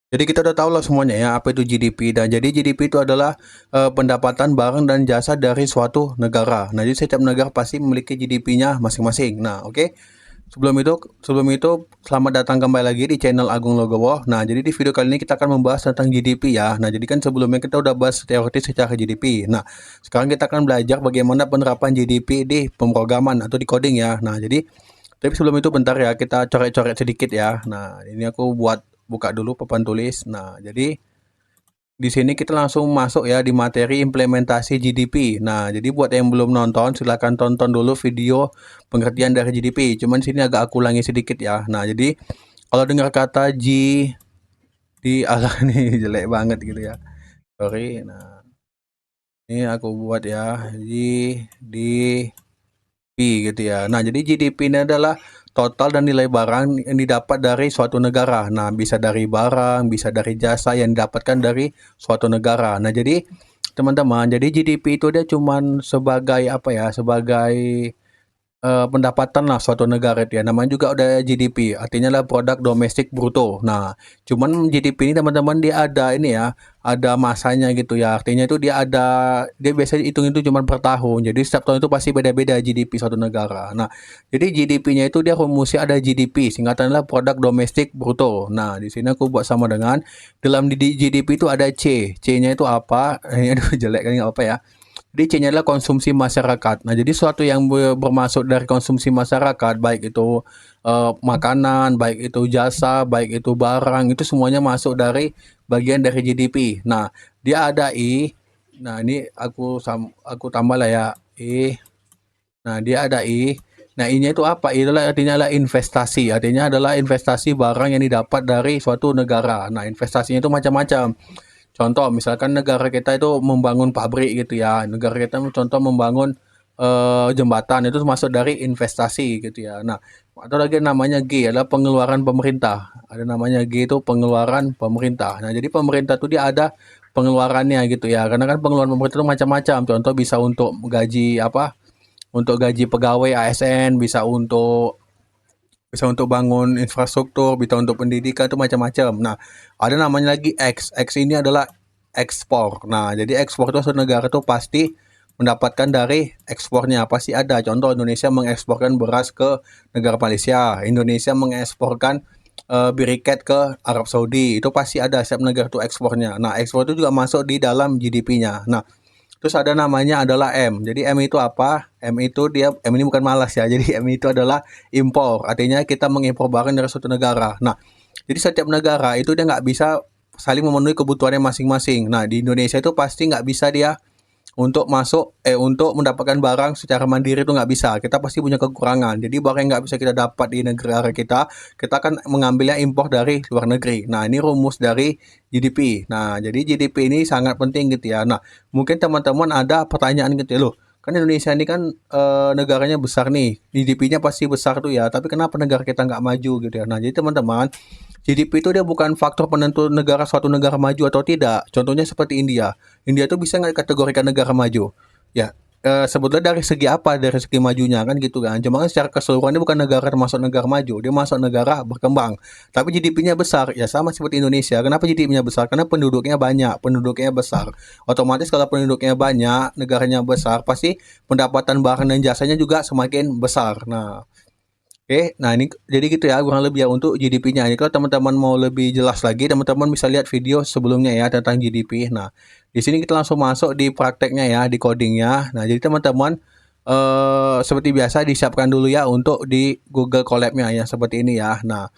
Jadi kita udah tahu lah semuanya ya apa itu GDP, dan jadi GDP itu adalah pendapatan barang dan jasa dari suatu negara. Nah, jadi setiap negara pasti memiliki GDP-nya masing-masing. Nah, oke. Sebelum itu selamat datang kembali lagi di channel Agung Logowo. Nah, jadi di video kali ini kita akan membahas tentang GDP ya. Nah, jadi kan sebelumnya kita udah bahas teoritis secara GDP. Nah, sekarang kita akan belajar bagaimana penerapan GDP di pemrograman atau di coding ya. Nah, jadi tapi sebelum itu bentar ya, kita coret-coret sedikit ya. Nah, ini aku buka dulu papan tulis. Nah, jadi di sini kita langsung masuk ya di materi implementasi GDP. Nah, jadi buat yang belum nonton, silahkan tonton dulu video pengertian dari GDP. Cuman sini agak aku ulangi sedikit ya. Nah, jadi kalau dengar kata G di ala ini jelek banget gitu ya. Sorry. Nah, ini aku buat ya GDP gitu ya. Nah, jadi GDP ini adalah total dan nilai barang yang didapat dari suatu negara. Nah, bisa dari barang, bisa dari jasa yang didapatkan dari suatu negara. Nah, jadi teman-teman, jadi GDP itu dia cuman sebagai apa ya, sebagai pendapatan lah suatu negara itu ya. Namanya juga udah GDP, artinya lah produk domestik bruto. Nah, cuman GDP ini teman-teman dia ada ini ya, ada masanya gitu ya. Artinya itu dia biasanya hitung itu cuma per tahun. Jadi setiap tahun itu pasti beda-beda GDP suatu negara. Nah, jadi GDP-nya itu dia rumusnya ada GDP, singkatannya produk domestik bruto. Nah, di sini aku buat sama dengan dalam di GDP itu ada C. C-nya itu apa? Ini aduh jelek kan nggak apa ya. Jadi C-nya adalah konsumsi masyarakat. Nah, jadi sesuatu yang bermasuk dari konsumsi masyarakat, baik itu makanan, baik itu jasa, baik itu barang, itu semuanya masuk dari bagian dari GDP. Nah, dia ada I. Nah, ini aku tambah lah ya I. Nah, dia ada I. Nah, I-nya itu apa? I adalah artinya adalah investasi. Artinya adalah investasi barang yang didapat dari suatu negara. Nah, investasinya itu macam-macam. Contoh, misalkan negara kita itu membangun pabrik gitu ya. Negara kita contoh membangun jembatan, itu masuk dari investasi gitu ya. Nah, atau lagi namanya G adalah pengeluaran pemerintah. Ada namanya G itu pengeluaran pemerintah. Nah, jadi pemerintah itu dia ada pengeluarannya gitu ya. Karena kan pengeluaran pemerintah itu macam-macam. Contoh bisa untuk gaji apa? Untuk gaji pegawai ASN, bisa untuk bangun infrastruktur, bisa untuk pendidikan itu macam-macam. Nah, ada namanya lagi X. X ini adalah ekspor. Nah, jadi ekspor itu suatu negara itu pasti mendapatkan dari ekspornya pasti ada. Contoh Indonesia mengeksporkan beras ke negara Malaysia, Indonesia mengeksporkan beriket ke Arab Saudi. Itu pasti ada setiap negara itu ekspornya. Nah, ekspor itu juga masuk di dalam GDP-nya. Nah, terus ada namanya adalah M. Jadi M itu apa? M ini bukan malas ya. Jadi M itu adalah impor. Artinya kita mengimpor barang dari suatu negara. Nah, jadi setiap negara itu dia nggak bisa saling memenuhi kebutuhannya masing-masing. Nah, di Indonesia itu pasti nggak bisa dia untuk mendapatkan barang secara mandiri itu nggak bisa. Kita pasti punya kekurangan. Jadi barang yang nggak bisa kita dapat di negara kita akan mengambilnya impor dari luar negeri. Nah, ini rumus dari GDP. Nah, jadi GDP ini sangat penting gitu ya. Nah, mungkin teman-teman ada pertanyaan gitu ya, loh, kan Indonesia ini kan negaranya besar nih, GDP-nya pasti besar tuh ya, tapi kenapa negara kita nggak maju gitu ya. Nah, jadi teman-teman, GDP itu dia bukan faktor penentu suatu negara maju atau tidak. Contohnya seperti India. India itu bisa nggak dikategorikan negara maju? Ya, sebetulnya dari segi apa? Dari segi majunya kan gitu kan. Cuma kan secara keseluruhan dia bukan negara termasuk negara maju, dia masuk negara berkembang. Tapi GDP-nya besar, ya sama seperti Indonesia. Kenapa GDP-nya besar? Karena penduduknya banyak, penduduknya besar. Otomatis kalau penduduknya banyak, negaranya besar, pasti pendapatan barang dan jasanya juga semakin besar. Nah, oke, nah ini jadi gitu ya kurang lebih ya untuk GDP-nya. Jadi kalau teman-teman mau lebih jelas lagi, teman-teman bisa lihat video sebelumnya ya tentang GDP. Nah, di sini kita langsung masuk di prakteknya ya, di codingnya. Nah, jadi teman-teman seperti biasa disiapkan dulu ya untuk di Google Colab-nya ya seperti ini ya. Nah,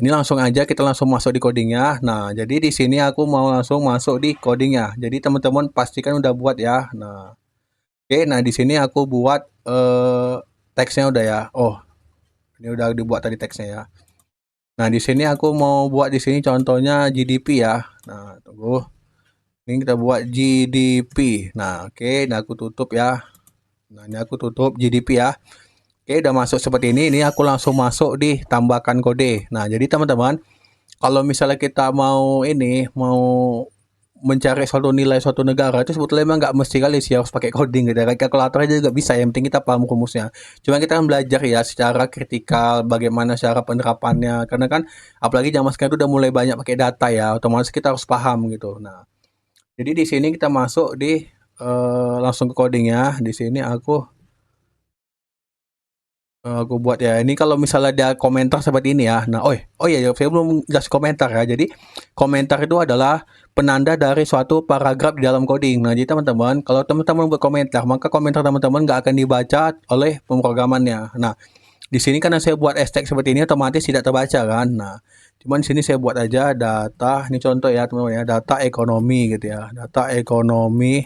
ini langsung aja kita langsung masuk di codingnya. Nah, jadi di sini aku mau langsung masuk di codingnya. Jadi teman-teman pastikan udah buat ya. Nah, oke, nah di sini aku buat teksnya udah ya. Oh, ini udah dibuat tadi teksnya ya. Nah, di sini aku mau buat di sini contohnya GDP ya. Nah, tunggu. Ini kita buat GDP. Nah, oke, nah aku tutup ya. Nah, ini aku tutup GDP ya. Oke, udah masuk seperti ini. Ini aku langsung masuk di tambahkan kode. Nah, jadi teman-teman, kalau misalnya kita mau mencari suatu nilai suatu negara itu sebetulnya emang nggak mesti kali sih harus pakai coding gitu ya. Kalkulator aja juga bisa, yang penting kita paham rumusnya. Cuma kita kan belajar ya secara kritikal bagaimana cara penerapannya. Karena kan apalagi zaman sekarang itu udah mulai banyak pakai data ya, otomatis kita harus paham gitu. Nah, jadi di sini kita masuk di langsung ke coding ya. Di sini aku buat ya. Ini kalau misalnya ada komentar seperti ini ya. Nah, oh iya, ya, saya belum jelas komentar ya. Jadi komentar itu adalah penanda dari suatu paragraf di dalam coding. Nah, jadi teman-teman, kalau teman-teman buat komentar, maka komentar teman-teman nggak akan dibaca oleh pemrogramannya. Nah, di sini karena saya buat hashtag seperti ini otomatis tidak terbaca kan. Nah, cuman di sini saya buat aja data. Ini contoh ya teman-teman ya, data ekonomi gitu ya. Data ekonomi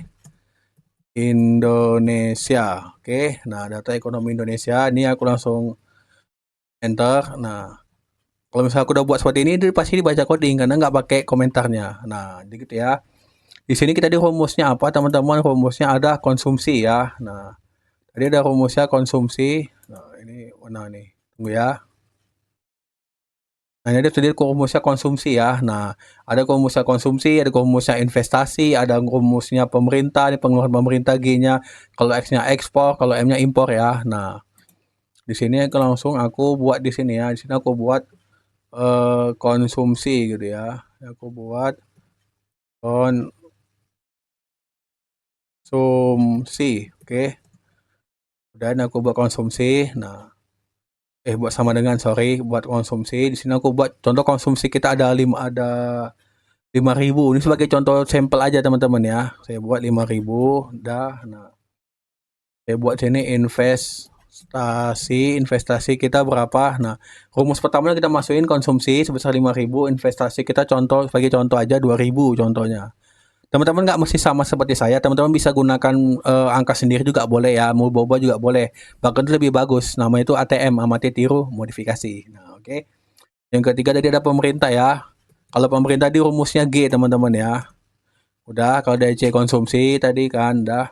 Indonesia. Oke, nah data ekonomi Indonesia ini aku langsung enter. Nah, kalau misalnya aku udah buat seperti ini, dia pasti dibaca coding karena nggak pakai komentarnya. Nah, jadi gitu ya. Di sini kita di rumusnya apa, teman-teman? Rumusnya ada konsumsi ya. Nah, tadi ada rumusnya konsumsi. Nah, ini mana nih? Tunggu ya. Nah, ini tadi rumusnya konsumsi ya. Nah, ada rumusnya konsumsi, ada rumusnya investasi, ada rumusnya pemerintah, ini pengeluaran pemerintah G-nya. Kalau X-nya ekspor, kalau M-nya impor ya. Nah, di sini langsung aku buat di sini ya. Di sini aku buat konsumsi gitu ya. Aku buat konsumsi, oke. Dan aku buat konsumsi. Nah, buat sama dengan sorry, buat konsumsi. Di sini aku buat contoh konsumsi kita ada 5.000. Ini sebagai contoh sampel aja teman-teman ya. Saya buat 5.000. Dah. Nah, saya buat sini investasi kita berapa. Nah, rumus pertama kita masukin konsumsi sebesar 5.000, investasi kita contoh sebagai contoh aja 2.000 contohnya. Teman-teman nggak mesti sama seperti saya, teman-teman bisa gunakan angka sendiri juga boleh ya, mau boba juga boleh. Bahkan itu lebih bagus, namanya itu ATM, amati tiru modifikasi. Nah, oke. Yang ketiga tadi ada pemerintah ya. Kalau pemerintah di rumusnya G teman-teman ya. Udah, kalau dari C konsumsi tadi kan udah.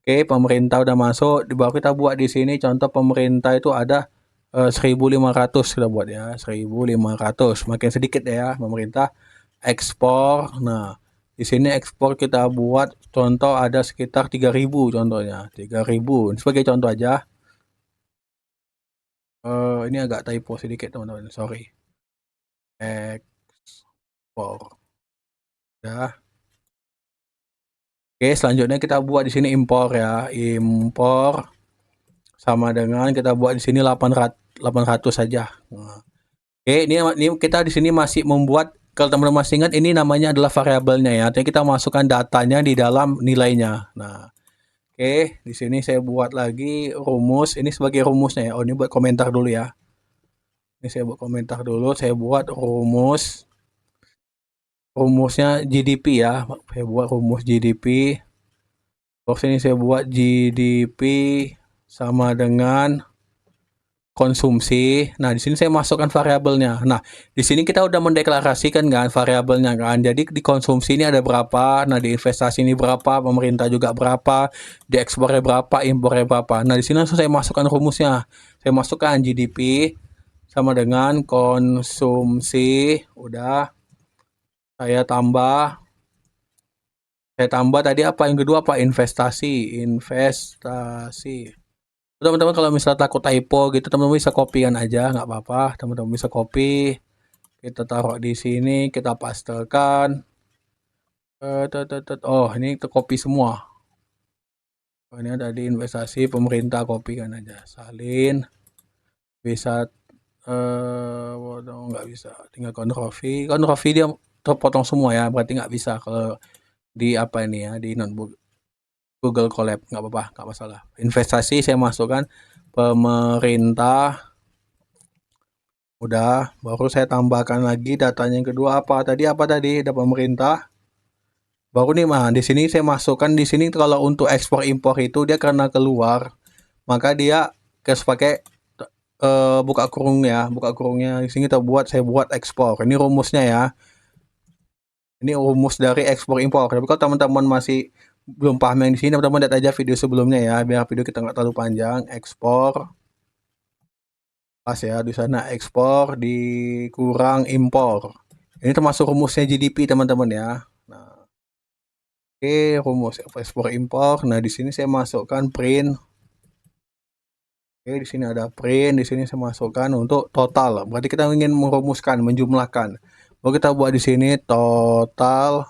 Oke, pemerintah udah masuk. Di bawah kita buat di sini contoh pemerintah itu ada 1.500 kita buat ya, 1.500. Makin sedikit ya pemerintah ekspor. Nah, di sini ekspor kita buat contoh ada sekitar 3.000 contohnya. 3.000. Ini sebagai contoh aja. Ini agak typo sedikit teman-teman, sorry. Ekspor. Ya. Oke, selanjutnya kita buat di sini impor ya. Impor sama dengan kita buat di sini 800 saja. Nah, oke, ini kita di sini masih membuat, kalau teman-teman masih ingat ini namanya adalah variabelnya ya. Artinya kita masukkan datanya di dalam nilainya. Nah, oke, di sini saya buat lagi rumus. Ini sebagai rumusnya ya. Oh, ini buat komentar dulu ya. Ini saya buat komentar dulu. Saya buat rumusnya GDP ya. Saya buat rumus GDP. Box ini saya buat GDP sama dengan konsumsi. Nah, di sini saya masukkan variabelnya. Nah, di sini kita udah mendeklarasikan kan variabelnya kan. Jadi di konsumsi ini ada berapa, nah di investasi ini berapa, pemerintah juga berapa, di ekspornya berapa, impornya berapa. Nah, di sini langsung saya masukkan rumusnya. Saya masukkan GDP sama dengan konsumsi. Udah. Saya tambah tadi apa? Yang kedua apa? Investasi. Teman-teman kalau misalnya takut typo gitu, teman-teman bisa copy-kan aja, nggak apa-apa. Teman-teman bisa copy, kita taruh di sini, kita pastekan. Oh, ini copy semua. Oh, ini ada di investasi pemerintah, copy kan aja. Salin bisa nggak bisa. Tinggal Ctrl V dia terpotong semua ya, berarti nggak bisa kalau di apa ini ya, di notebook Google Colab, nggak apa-apa, nggak masalah. Investasi saya masukkan pemerintah. Udah, baru saya tambahkan lagi datanya yang kedua apa tadi? Ada pemerintah. Baru nih mah di sini saya masukkan di sini kalau untuk ekspor impor itu dia karena keluar, maka dia pakai buka kurung ya, buka kurungnya di sini saya buat ekspor. Ini rumusnya ya. Ini rumus dari ekspor impor. Tapi kalau teman-teman masih belum paham yang di sini, teman-teman lihat aja video sebelumnya ya, biar video kita nggak terlalu panjang. Ekspor pas ya di sana ekspor dikurang impor. Ini termasuk rumusnya GDP teman-teman ya. Nah, Oke, rumus ekspor impor. Nah, di sini saya masukkan print. Oke, di sini ada print, di sini saya masukkan untuk total. Berarti kita ingin merumuskan, menjumlahkan. Lalu kita buat di sini total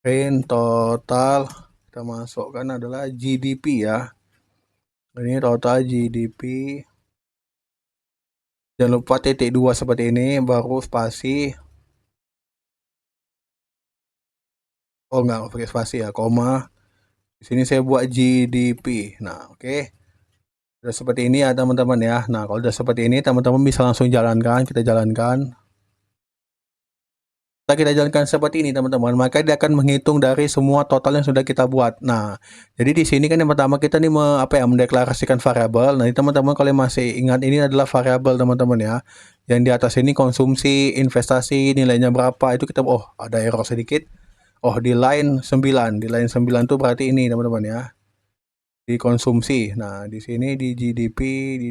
print total. Kita masukkan adalah GDP ya. Ini total GDP. Jangan lupa titik 2 seperti ini, baru spasi. Oh enggak pakai spasi ya, koma. Di sini saya buat GDP. Nah, oke. Udah seperti ini ya teman-teman ya. Nah, kalau udah seperti ini teman-teman bisa langsung jalankan. Kita jalankan. Setelah kita jalankan seperti ini teman-teman, maka dia akan menghitung dari semua total yang sudah kita buat. Nah, jadi di sini kan yang pertama kita nih mendeklarasikan variabel. Nah, teman-teman kalau masih ingat ini adalah variabel teman-teman ya. Yang di atas ini konsumsi, investasi, nilainya berapa itu kita ada error sedikit. Oh, di line 9. Di line 9 tuh berarti ini teman-teman ya. Di konsumsi. Nah, di sini di GDP. Di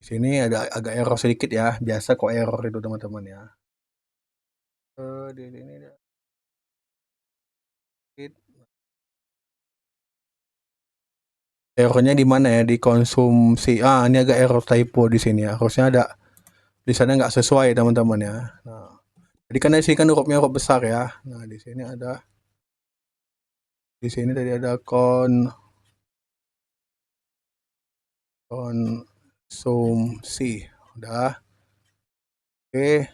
sini ada agak error sedikit ya. Biasa kok error itu teman-teman ya. Di sini errornya di mana ya? Di konsumsi. Ini agak error typo di sini ya. Harusnya ada di sana nggak sesuai teman-teman ya. Nah, jadi kan di sini kan hurufnya huruf besar ya. Nah, di sini tadi ada konsumsi. Udah. Oke.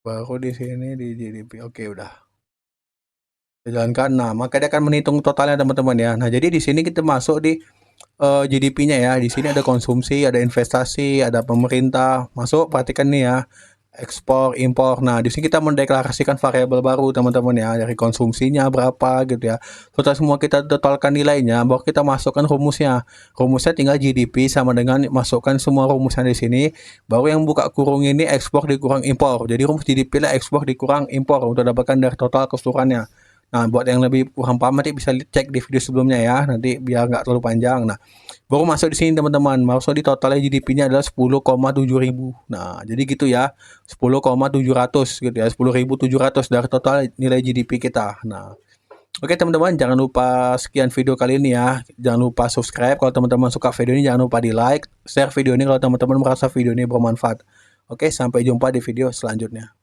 Baru di sini di GDP. Oke, udah. Kita jalankan. Nah, maka dia akan menghitung totalnya teman-teman ya. Nah, jadi di sini kita masuk di GDP-nya ya. Di sini ada konsumsi, ada investasi, ada pemerintah. Masuk, perhatikan nih ya. Ekspor, impor. Nah, di sini kita mendeklarasikan variabel baru teman-teman ya. Dari konsumsinya berapa gitu ya. Setelah semua kita totalkan nilainya, baru kita masukkan rumusnya. Rumusnya tinggal GDP sama dengan masukkan semua rumusnya di sini. Baru yang buka kurung ini ekspor dikurang impor. Jadi rumus GDP lah ekspor dikurang impor untuk dapatkan dari total keseluruhannya. Nah, buat yang lebih kurang paham nanti bisa cek di video sebelumnya ya, nanti biar nggak terlalu panjang. Nah, baru masuk di sini teman-teman, masuk di totalnya GDP-nya adalah 10,7 ribu. Nah, jadi gitu ya, 10,700 gitu ya, 10.700 dari total nilai GDP kita. Nah, oke teman-teman, jangan lupa sekian video kali ini ya. Jangan lupa subscribe kalau teman-teman suka video ini, jangan lupa di like, share video ini kalau teman-teman merasa video ini bermanfaat. Oke, sampai jumpa di video selanjutnya.